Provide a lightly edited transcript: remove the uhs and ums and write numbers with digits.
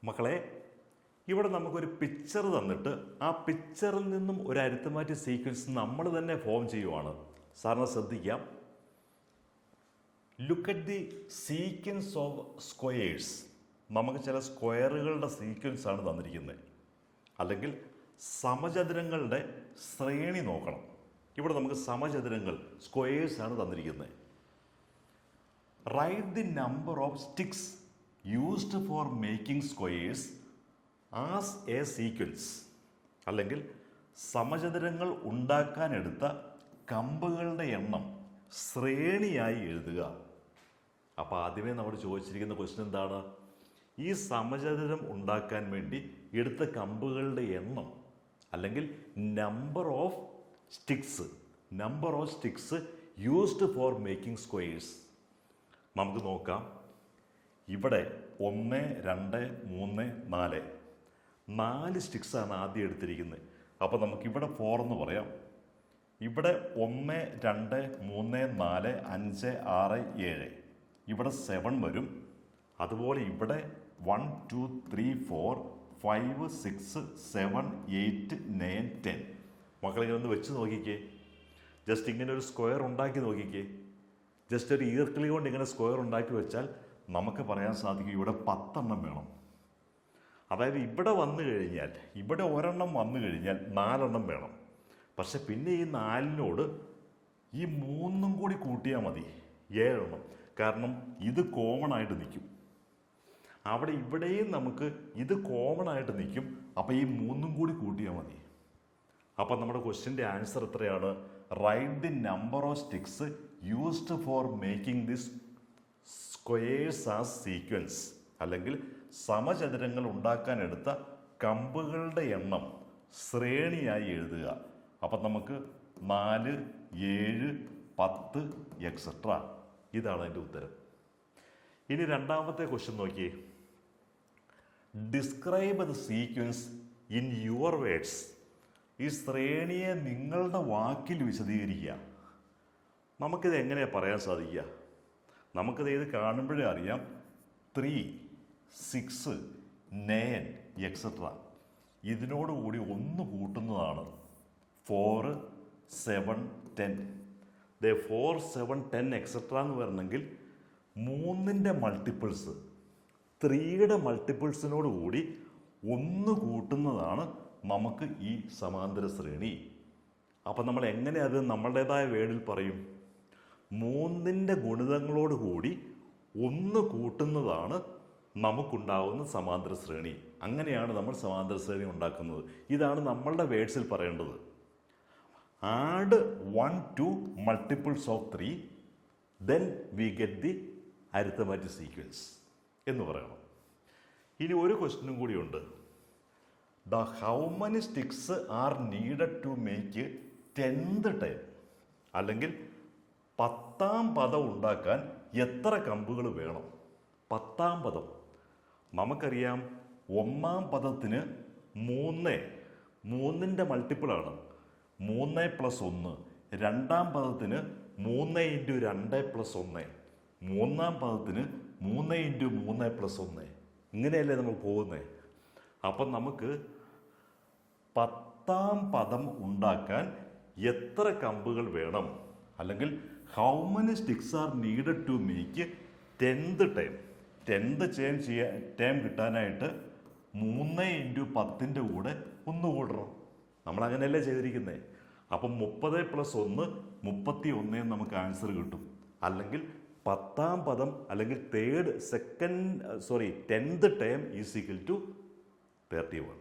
മക്കളെ, ഇവിടെ നമുക്കൊരു പിക്ചർ തന്നിട്ട് ആ പിക്ചറിൽ നിന്നും ഒരു അരിത്തമാറ്റിക് സീക്വൻസ് നമ്മൾ തന്നെ ഫോം ചെയ്യുവാണ്. സാറിന് ശ്രദ്ധിക്കാം. Look at the sequence of squares. നമുക്ക് ചില സ്ക്വയറുകളുടെ സീക്വൻസ് ആണ് തന്നിരിക്കുന്നത്, അല്ലെങ്കിൽ സമചതുരങ്ങളുടെ ശ്രേണി നോക്കണം. ഇവിടെ നമുക്ക് സമചതുരങ്ങൾ സ്ക്വയേഴ്സ് ആണ് തന്നിരിക്കുന്നത്. Write the number of sticks used for making squares as a sequence, അല്ലെങ്കിൽ സമചതുരങ്ങൾ ഉണ്ടാക്കാനെടുത്ത കമ്പുകളുടെ എണ്ണം ശ്രേണിയായി എഴുതുക. അപ്പോൾ ആദ്യമേ നമ്മൾ ചോദിച്ചിരിക്കുന്ന ക്വസ്റ്റ്യൻ എന്താണ്? ഈ സമചതുരം ഉണ്ടാക്കാൻ വേണ്ടി എടുത്ത കമ്പുകളുടെ എണ്ണം, അല്ലെങ്കിൽ number of sticks used for making squares. നമുക്ക് നോക്കാം. ഇവിടെ 1, 2, 3, 4 സ്റ്റിക്സാണ് ആദ്യം എടുത്തിരിക്കുന്നത്. അപ്പോൾ നമുക്കിവിടെ 4 എന്ന് പറയാം. ഇവിടെ 1, 2, 3, 4, 5, 6, 7. ഇവിടെ 7 വരും. അതുപോലെ ഇവിടെ 1, 2, 3, 4, 5, 6, 7, 8, 9, 10. മക്കളിങ്ങനെ ഒന്ന് വെച്ച് നോക്കിക്കേ. ജസ്റ്റ് ഇങ്ങനെ ഒരു സ്ക്വയർ ഉണ്ടാക്കി നോക്കിക്കേ. ജസ്റ്റ് ഒരു ഈർക്കിളി കൊണ്ട് ഇങ്ങനെ സ്ക്വയർ ഉണ്ടാക്കി വെച്ചാൽ നമുക്ക് പറയാൻ സാധിക്കും ഇവിടെ 10 എണ്ണം വേണം. അതായത് ഇവിടെ വന്നു കഴിഞ്ഞാൽ, ഇവിടെ ഒരെണ്ണം വന്നു കഴിഞ്ഞാൽ 4 എണ്ണം വേണം. പക്ഷെ പിന്നെ ഈ 4നോട് ഈ 3 കൂടി കൂട്ടിയാൽ മതി, 7 എണ്ണം. കാരണം ഇത് കോമൺ ആയിട്ട് നിൽക്കും. അവിടെ ഇവിടെയും നമുക്ക് ഇത് കോമൺ ആയിട്ട് നിൽക്കും. അപ്പോൾ ഈ 3 കൂടി കൂട്ടിയാൽ മതി. അപ്പം നമ്മുടെ ക്വസ്റ്റ്യൻ്റെ ആൻസർ എത്രയാണ്? Write the number of sticks used for making this squares as sequence, അല്ലെങ്കിൽ സമചതുരങ്ങൾ ഉണ്ടാക്കാനെടുത്ത കമ്പുകളുടെ എണ്ണം ശ്രേണിയായി എഴുതുക. അപ്പം നമുക്ക് 4, 7, 10 എക്സെട്ര. ഇതാണ് അതിൻ്റെ ഉത്തരം. ഇനി രണ്ടാമത്തെ ക്വസ്റ്റ്യൻ നോക്കിയേ. Describe the sequence in your words. ഈ ശ്രേണിയെ നിങ്ങളുടെ വാക്കിൽ വിശദീകരിക്കുക. നമുക്കിത് എങ്ങനെയാണ് പറയാൻ സാധിക്കുക? നമുക്കിത് ഇത് കാണുമ്പോഴേ അറിയാം. 3, 6, 9 എക്സെട്ര. ഇതിനോടുകൂടി 1 കൂട്ടുന്നതാണ് 4, 7, 10. 4, 7, 10 എക്സെട്ര എന്ന് വരണമെങ്കിൽ 3ൻ്റെ മൾട്ടിപ്പിൾസ്, 3യുടെ മൾട്ടിപ്പിൾസിനോട് കൂടി 1 കൂട്ടുന്നതാണ് നമുക്ക് ഈ സമാന്തര ശ്രേണി. അപ്പം നമ്മൾ എങ്ങനെ അത് നമ്മളുടേതായ വേർഡിൽ പറയും? 3ൻ്റെ ഗുണിതങ്ങളോട് കൂടി 1 കൂട്ടുന്നതാണ് നമുക്കുണ്ടാവുന്ന സമാന്തര ശ്രേണി. അങ്ങനെയാണ് നമ്മൾ സമാന്തര ശ്രേണി ഉണ്ടാക്കുന്നത്. ഇതാണ് നമ്മളുടെ വേർഡ്സിൽ പറയേണ്ടത്. Add 1 to multiples of 3, then we get the arithmetic sequence എന്ന് പറയണം. ഇനി ഒരു ക്വസ്റ്റ്യനും കൂടിയുണ്ട്. How many sticks are needed to make 10th time, അല്ലെങ്കിൽ 10ാം പദം ഉണ്ടാക്കാൻ എത്ര കമ്പുകൾ വേണം? 10ാം പദം നമുക്കറിയാം. 1ാം പദത്തിന് 3ൻ്റെ മൾട്ടിപ്പിളാണ് 3 + 1. 2ാം പദത്തിന് 3 × 2 + 1. 3ാം പദത്തിന് 3 × 3 + 1. ഇങ്ങനെയല്ലേ നമ്മൾ പോകുന്നത്. അപ്പം നമുക്ക് 10ാം പദം ഉണ്ടാക്കാൻ എത്ര കമ്പുകൾ വേണം, അല്ലെങ്കിൽ how many sticks are needed to make 10th time. 10th term കിട്ടാനായിട്ട് 3 × 10ൻ്റെ കൂടെ 1 കൂടണം. നമ്മളങ്ങനെയല്ലേ ചെയ്തിരിക്കുന്നത്. അപ്പം 30 + 1 31 നമുക്ക് ആൻസർ കിട്ടും. അല്ലെങ്കിൽ 10ാം പദം, അല്ലെങ്കിൽ 10th term is equal to 31.